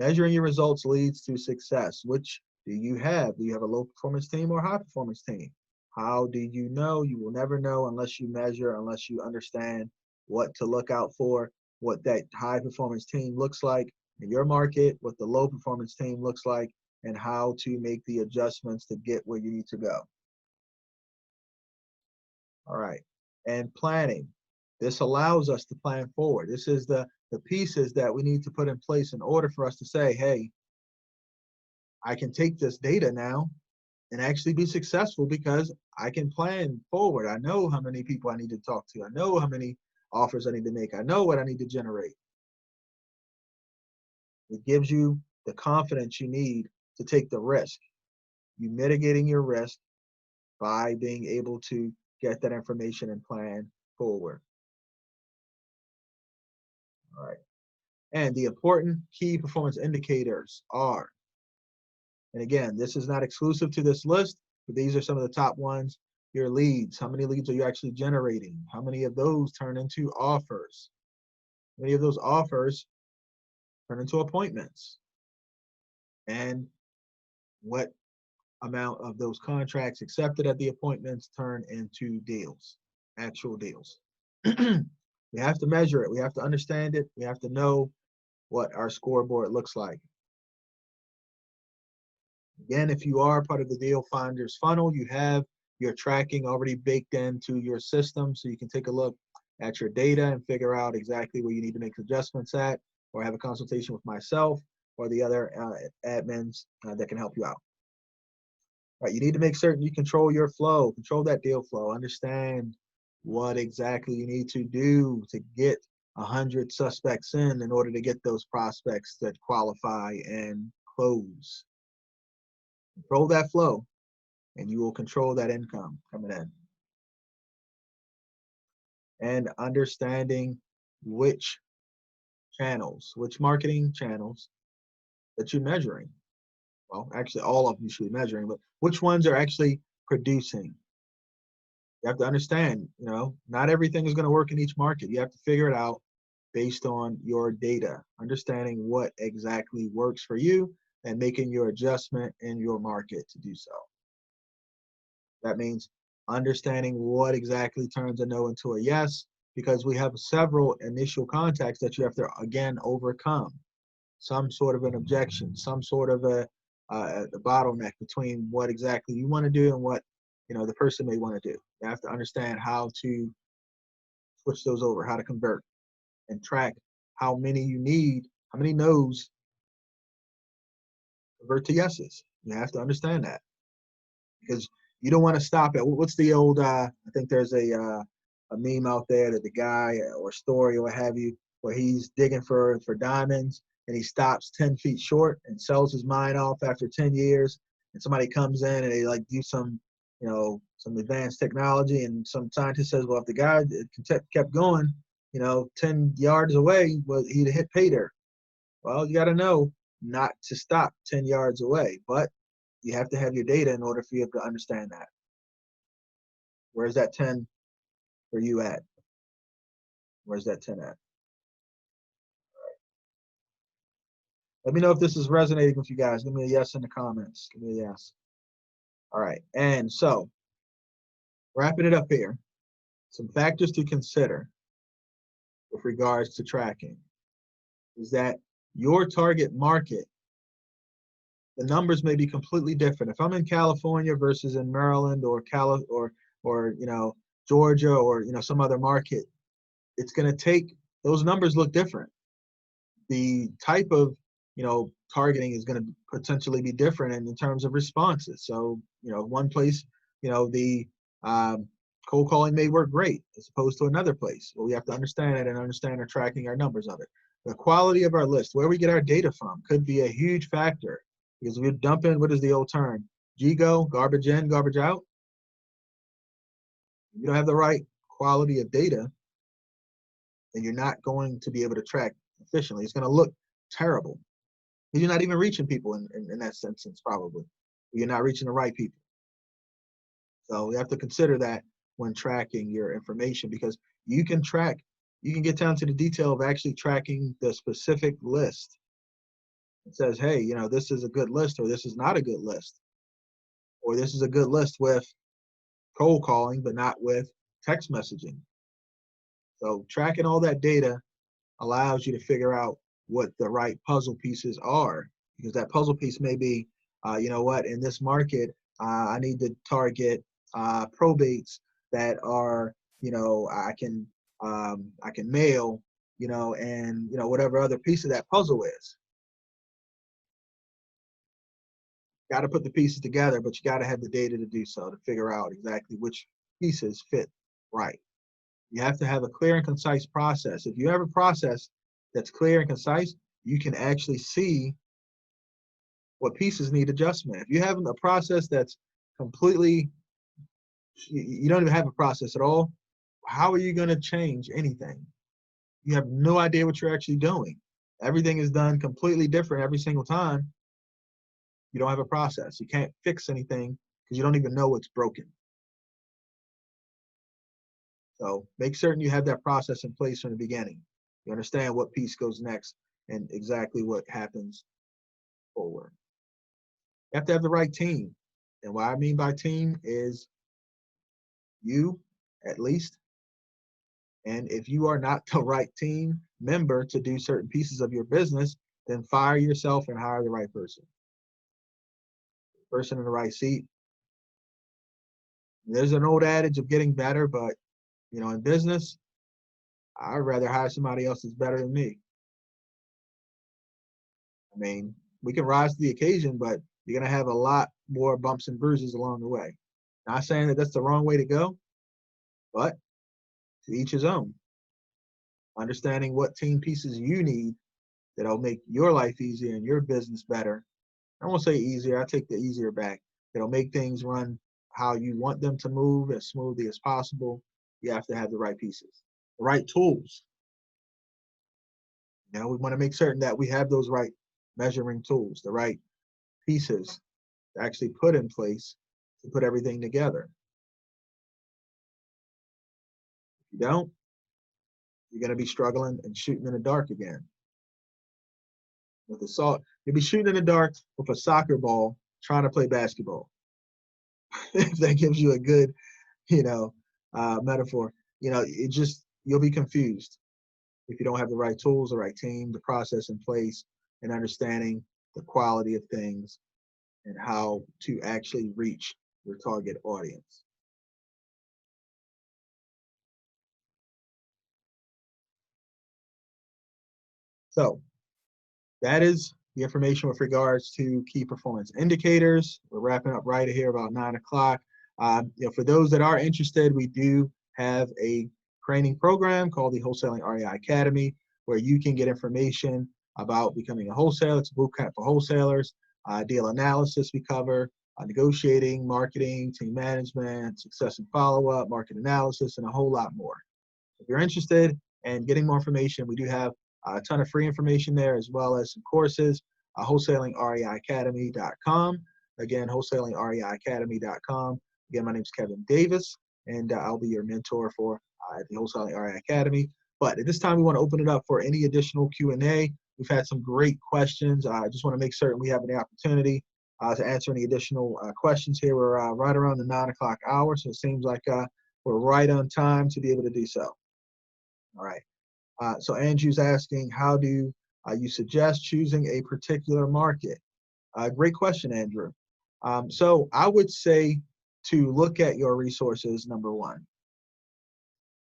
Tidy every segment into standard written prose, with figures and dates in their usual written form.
Measuring your results leads to success. Which do you have? Do you have a low performance team or high performance team? How do you know? You will never know unless you measure, unless you understand what to look out for, what that high performance team looks like in your market, what the low performance team looks like, and how to make the adjustments to get where you need to go. All right. And planning. This allows us to plan forward. This is the pieces that we need to put in place in order for us to say, hey, I can take this data now and actually be successful because I can plan forward. I know how many people I need to talk to. I know how many offers I need to make. I know what I need to generate. It gives you the confidence you need to take the risk. You mitigating your risk by being able to get that information and plan forward. All right. And the important key performance indicators are, and again, this is not exclusive to this list, but these are some of the top ones. Your leads. How many leads are you actually generating? How many of those turn into offers? How many of those offers turn into appointments? And what amount of those contracts accepted at the appointments turn into deals, actual deals? We have to measure it. We have to understand it. We have to know what our scoreboard looks like. Again, if you are part of the Deal Finders funnel, you have your tracking already baked into your system, so you can take a look at your data and figure out exactly where you need to make adjustments at, or have a consultation with myself or the other admins that can help you out. All right, you need to make certain you control your flow, control that deal flow, understand what exactly you need to do to get 100 suspects in order to get those prospects that qualify and close. Control that flow, and you will control that income coming in. And understanding which channels, which marketing channels that you're measuring. Well, actually, all of them you should be measuring, but which ones are actually producing? You have to understand, not everything is going to work in each market. You have to figure it out based on your data, understanding what exactly works for you and making your adjustment in your market to do so. That means understanding what exactly turns a no into a yes, because we have several initial contacts that you have to, again, overcome. Some sort of an objection, some sort of a bottleneck between what exactly you want to do and what the person may want to do. You have to understand how to switch those over, how to convert, and track how many you need, how many no's convert to yeses. You have to understand that, because you don't want to stop at what's the old I think there's a meme out there that the guy or story or what have you, where he's digging for diamonds and he stops 10 feet short and sells his mine off after 10 years, and somebody comes in and they like do some some advanced technology, and some scientist says, well, if the guy kept going 10 yards away, well, he'd hit pay dirt. Well, you got to know not to stop 10 yards away, but you have to have your data in order for you to understand that. Where's that 10 for you at? Where's that 10 at? Right. Let me know if this is resonating with you guys. Give me a yes in the comments. Give me a yes. All right. And so, wrapping it up here, some factors to consider with regards to tracking is that your target market, the numbers may be completely different. If I'm in California versus in Maryland or Georgia or some other market, it's going to take, those numbers look different. The type of targeting is going to potentially be different in terms of responses. So one place the cold calling may work great as opposed to another place. Well, we have to understand it and understand our tracking, our numbers of it. The quality of our list, where we get our data from, could be a huge factor, because if you're dumping, what is the old term? GGO, garbage in, garbage out. If you don't have the right quality of data, then you're not going to be able to track efficiently. It's going to look terrible. You're not even reaching people in that sense, probably. You're not reaching the right people. So we have to consider that when tracking your information, because you can get down to the detail of actually tracking the specific list It says, hey, this is a good list or this is not a good list, or this is a good list with cold calling, but not with text messaging. So tracking all that data allows you to figure out what the right puzzle pieces are, because that puzzle piece may be, in this market, I need to target probates that are, I can mail, and whatever other piece of that puzzle is. Got to put the pieces together, but you got to have the data to do so, to figure out exactly which pieces fit right. You have to have a clear and concise process. If you have a process that's clear and concise, you can actually see what pieces need adjustment. If you have a process that's completely, you don't even have a process at all, how are you going to change anything? You have no idea what you're actually doing. Everything is done completely different every single time. You don't have a process. You can't fix anything because you don't even know what's broken. So make certain you have that process in place from the beginning. You understand what piece goes next and exactly what happens forward. You have to have the right team. And what I mean by team is you, at least. And if you are not the right team member to do certain pieces of your business, then fire yourself and hire the right person. Person in the right seat. There's an old adage of getting better, but in business, I'd rather hire somebody else that's better than me. I mean, we can rise to the occasion, but you're going to have a lot more bumps and bruises along the way. Not saying that that's the wrong way to go, but to each his own. Understanding what team pieces you need that'll make your life easier and your business better. I won't say easier, I take the easier back. It'll make things run how you want them to move as smoothly as possible. You have to have the right pieces, the right tools. We want to make certain that we have those right measuring tools, the right pieces to actually put in place to put everything together. If you don't, you're going to be struggling and shooting in the dark again. With assault, you'll be shooting in the dark with a soccer ball trying to play basketball. If that gives you a good, metaphor, you'll be confused if you don't have the right tools, the right team, the process in place, and understanding the quality of things and how to actually reach your target audience. So that is the information with regards to key performance indicators. We're wrapping up right here about 9 o'clock. For those that are interested, we do have a training program called the Wholesaling REI Academy, where you can get information about becoming a wholesaler. It's a boot camp for wholesalers. Deal analysis we cover, negotiating, marketing, team management, success and follow-up, market analysis, and a whole lot more. If you're interested in getting more information, we do have a ton of free information there, as well as some courses. WholesalingREIAcademy.com. Again, WholesalingREIAcademy.com. Again, my name is Kevin Davis, and I'll be your mentor for the Wholesaling REI Academy. But at this time, we want to open it up for any additional Q&A. We've had some great questions. I just want to make certain we have the opportunity to answer any additional questions here. We're right around the 9 o'clock hour, so it seems like we're right on time to be able to do so. All right. So Andrew's asking, how do you suggest choosing a particular market? Great question, Andrew. So I would say to look at your resources, number one.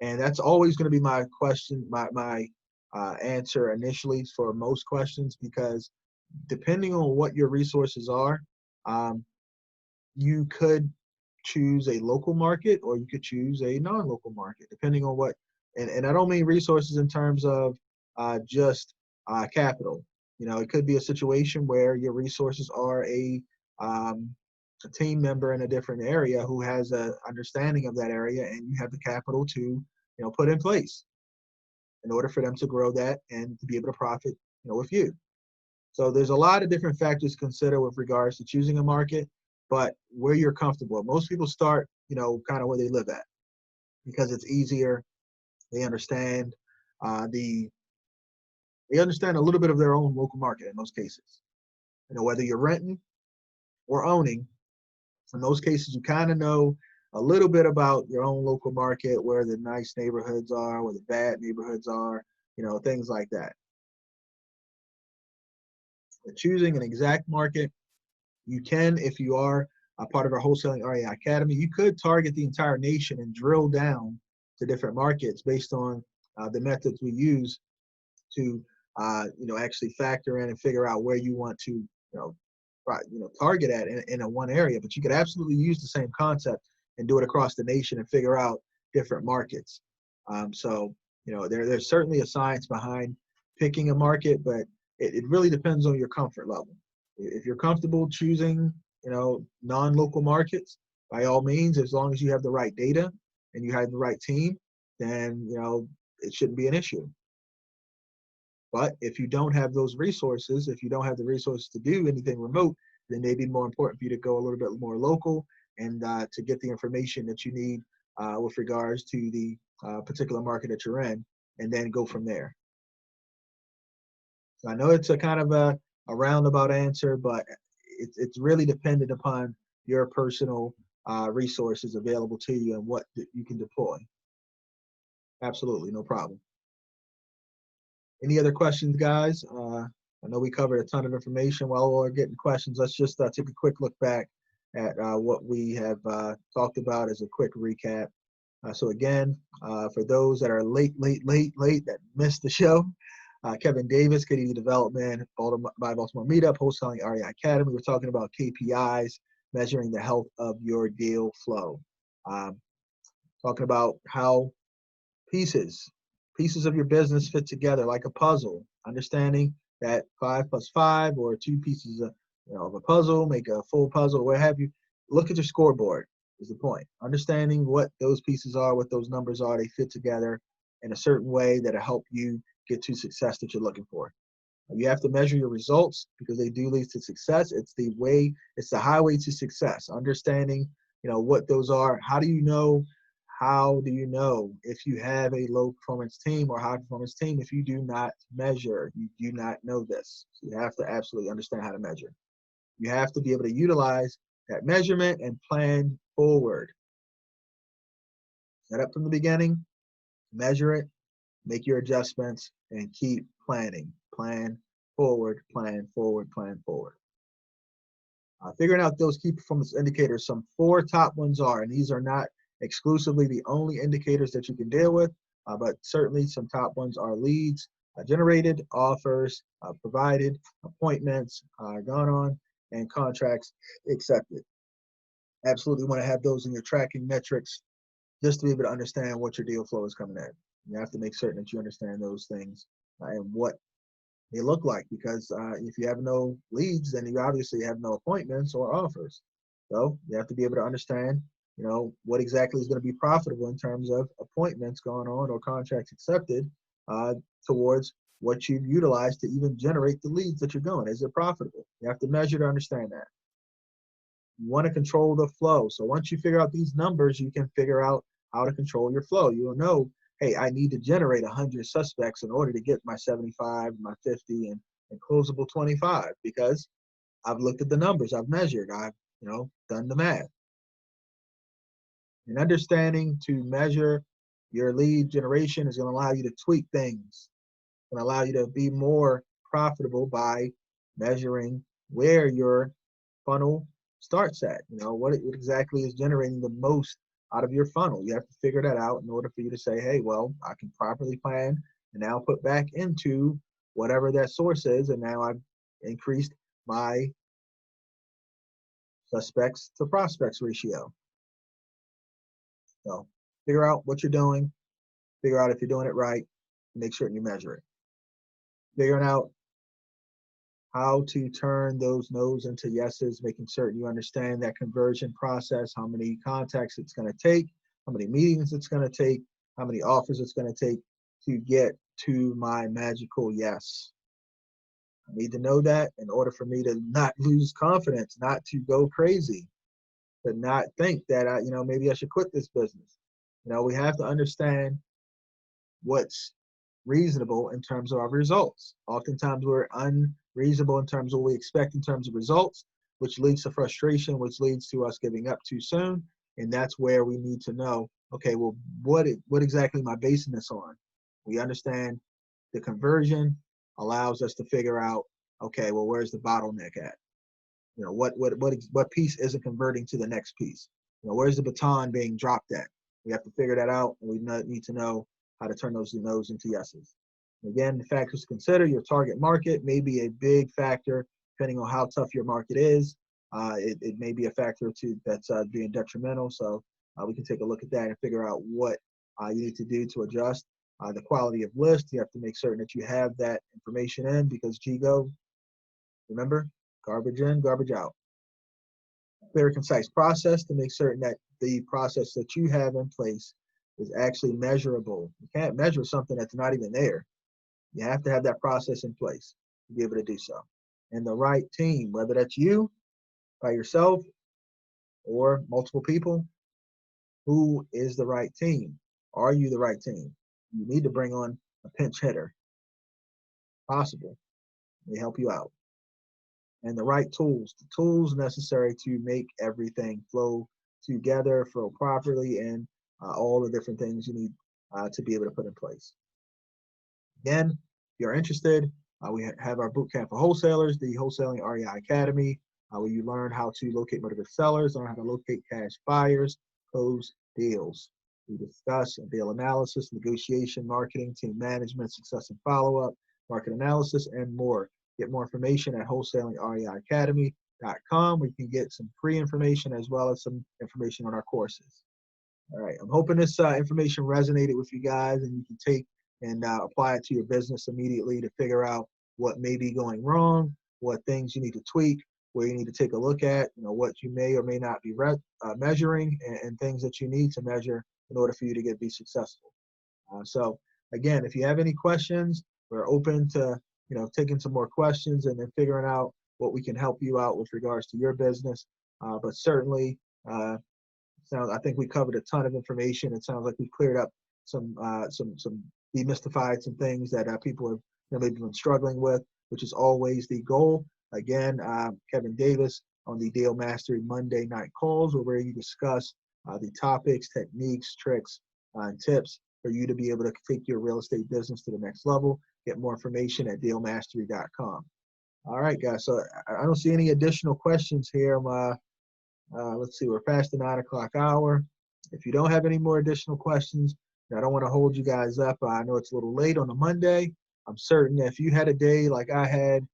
And that's always going to be my question, my answer initially for most questions, because depending on what your resources are, you could choose a local market or you could choose a non-local market, depending on what, and I don't mean resources in terms of just capital. It could be a situation where your resources are a team member in a different area who has an understanding of that area, and you have the capital to, put in place in order for them to grow that and to be able to profit, with you. So there's a lot of different factors to consider with regards to choosing a market, but where you're comfortable. Most people start, kind of where they live at, because it's easier. They understand the They understand a little bit of their own local market in most cases. Whether you're renting or owning, in those cases, you kind of know a little bit about your own local market, where the nice neighborhoods are, where the bad neighborhoods are, things like that. But choosing an exact market, you can, if you are a part of our Wholesaling REI Academy, you could target the entire nation and drill down to different markets based on the methods we use to, actually factor in and figure out where you want to, target at in a one area. But you could absolutely use the same concept and do it across the nation and figure out different markets. So, there's certainly a science behind picking a market, but it really depends on your comfort level. If you're comfortable choosing, non-local markets, by all means, as long as you have the right data and you have the right team, then, it shouldn't be an issue. But if you don't have those resources, if you don't have the resources to do anything remote, then it may be more important for you to go a little bit more local and to get the information that you need with regards to the particular market that you're in, and then go from there. So I know it's a kind of a roundabout answer, but it's really dependent upon your personal resources available to you and what you can deploy. Absolutely, no problem. Any other questions, guys? I know we covered a ton of information. While we're getting questions, let's just take a quick look back at what we have talked about as a quick recap. So again, for those that are late, that missed the show, Kevin Davis, KDD Development, by Baltimore Meetup, Wholesaling REI Academy. We're talking about KPIs, measuring the health of your deal flow. Talking about how pieces of your business fit together like a puzzle, understanding that 5 + 5 or 2 pieces of a puzzle make a full puzzle, or what have you. Look at your scoreboard is the point. Understanding what those pieces are, what those numbers are, they fit together in a certain way that'll help you get to success that you're looking for. You have to measure your results because they do lead to success. It's the highway to success. Understanding, what those are. How do you know if you have a low performance team or high performance team if you do not measure? You do not know this. So you have to absolutely understand how to measure. You have to be able to utilize that measurement and plan forward. Set up from the beginning, measure it, make your adjustments, and keep planning. Plan forward, plan forward, plan forward. Figuring out those key performance indicators, some 4 top ones are, and these are not exclusively the only indicators that you can deal with, but certainly some top ones are leads generated, offers provided, appointments gone on, and contracts accepted. Absolutely want to have those in your tracking metrics just to be able to understand what your deal flow is coming in. You have to make certain that you understand those things and what they look like, because if you have no leads, then you obviously have no appointments or offers. So you have to be able to understand, what exactly is going to be profitable in terms of appointments going on or contracts accepted towards what you've utilized to even generate the leads that you're going. Is it profitable? You have to measure to understand that. You want to control the flow. So once you figure out these numbers, you can figure out how to control your flow. You'll know, hey, I need to generate 100 suspects in order to get my 75, my 50, and closable 25, because I've looked at the numbers, I've measured, I've done the math. And understanding to measure your lead generation is going to allow you to tweak things. It's going to allow you to be more profitable by measuring where your funnel starts at. What exactly is generating the most out of your funnel. You have to figure that out in order for you to say, hey, well, I can properly plan and now put back into whatever that source is, and now I've increased my suspects to prospects ratio. So figure out what you're doing, figure out if you're doing it right, make sure you measure it. Figuring out how to turn those no's into yeses, making certain you understand that conversion process, how many contacts it's going to take, how many meetings it's going to take, how many offers it's going to take to get to my magical yes. I need to know that in order for me to not lose confidence, not to go crazy, to not think that maybe I should quit this business. We have to understand what's reasonable in terms of our results. Oftentimes we're unreasonable in terms of what we expect in terms of results, which leads to frustration, which leads to us giving up too soon. And that's where we need to know, okay, well, what exactly am I basing this on? We understand the conversion allows us to figure out, okay, well, where's the bottleneck at? You know, what piece isn't converting to the next piece? You know, where's the baton being dropped at? We have to figure that out, and we need to know how to turn those no's into yeses. Again, the factors to consider: your target market may be a big factor depending on how tough your market is. It may be a factor too that's being detrimental. So we can take a look at that and figure out what you need to do to adjust. The quality of list, you have to make certain that you have that information in, because GGO, remember, garbage in, garbage out. Clear, concise process to make certain that the process that you have in place is actually measurable. You can't measure something that's not even there. You have to have that process in place to be able to do so. And the right team, whether that's you by yourself or multiple people, who is the right team? Are you the right team? You need to bring on a pinch hitter, possible. They help you out. And the right tools, the tools necessary to make everything flow together, flow properly, and all the different things you need to be able to put in place. Again, if you're interested, we have our bootcamp for wholesalers, the Wholesaling REI Academy, where you learn how to locate motivated sellers, learn how to locate cash buyers, close deals. We discuss deal analysis, negotiation, marketing, team management, success and follow-up, market analysis, and more. Get more information at wholesalingreiacademy.com, where you can get some free information as well as some information on our courses. All right, I'm hoping this information resonated with you guys, and you can take and apply it to your business immediately to figure out what may be going wrong, what things you need to tweak, where you need to take a look at, you know, what you may or may not be measuring, and things that you need to measure in order for you to be successful. So again, if you have any questions, we're open to, you know, taking some more questions and then figuring out what we can help you out with regards to your business. But certainly, I think we covered a ton of information. It sounds like we cleared up some demystified some things that people have, you know, maybe been struggling with, which is always the goal. Again, Kevin Davis on the Deal Mastery Monday night calls, where you discuss the topics, techniques, tricks, and tips for you to be able to take your real estate business to the next level. Get more information at dealmastery.com. All right, guys. So I don't see any additional questions here. Let's see, we're past the 9 o'clock hour. If you don't have any more additional questions, I don't want to hold you guys up. I know it's a little late on a Monday. I'm certain that if you had a day like I had,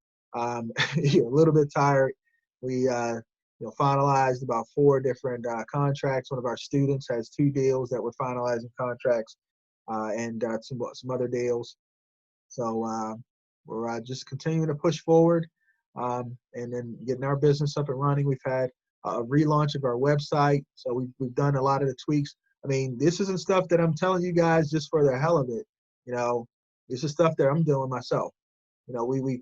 you're a little bit tired. We finalized about 4 different contracts. One of our students has 2 deals that we're finalizing contracts, and some other deals. So we're just continuing to push forward, and then getting our business up and running. We've had a relaunch of our website, so we've done a lot of the tweaks. I mean, this isn't stuff that I'm telling you guys just for the hell of it. You know, this is stuff that I'm doing myself. You know, we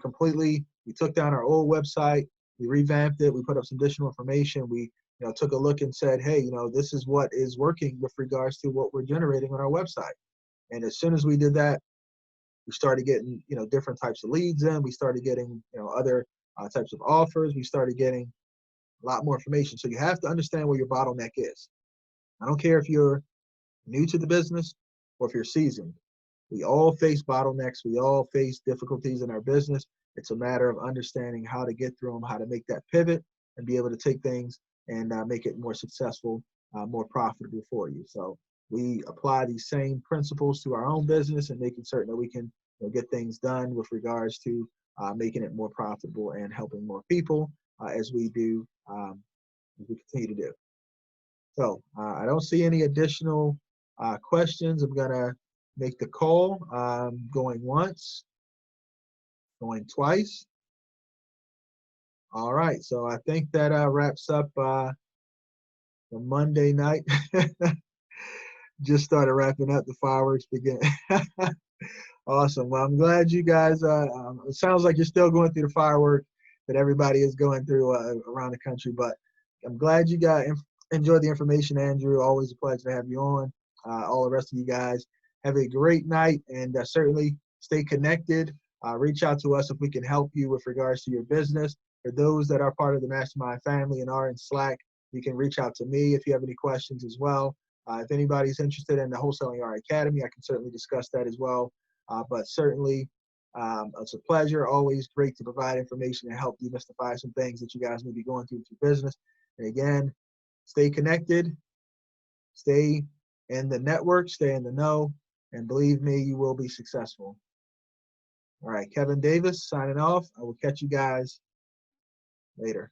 took down our old website, we revamped it, we put up some additional information, we, you know, took a look and said, hey, you know, this is what is working with regards to what we're generating on our website. And as soon as we did that, we started getting, you know, different types of leads in. We started getting, you know, other types of offers. We started getting a lot more information. So you have to understand where your bottleneck is. I don't care if you're new to the business or if you're seasoned. We all face bottlenecks. We all face difficulties in our business. It's a matter of understanding how to get through them, how to make that pivot and be able to take things and make it more successful, more profitable for you. So we apply these same principles to our own business and making certain that we can, you know, get things done with regards to making it more profitable and helping more people as we continue to do. So I don't see any additional questions. I'm gonna make the call. Going once, going twice. All right, so I think that wraps up the Monday night. Just started wrapping up, the fireworks begin. Awesome. Well, I'm glad you guys, it sounds like you're still going through the fireworks that everybody is going through around the country, but I'm glad you enjoyed the information, Andrew. Always a pleasure to have you on. All the rest of you guys, Have a great night, and certainly stay connected. Reach out to us if we can help you with regards to your business. For those that are part of the Mastermind family and are in Slack, you can reach out to me if you have any questions as well. If anybody's interested in the Wholesaling RI Academy, I can certainly discuss that as well. But certainly, it's a pleasure. Always great to provide information and help demystify some things that you guys may be going through with your business. And again, stay connected, stay in the network, stay in the know, and believe me, you will be successful. All right, Kevin Davis signing off. I will catch you guys later.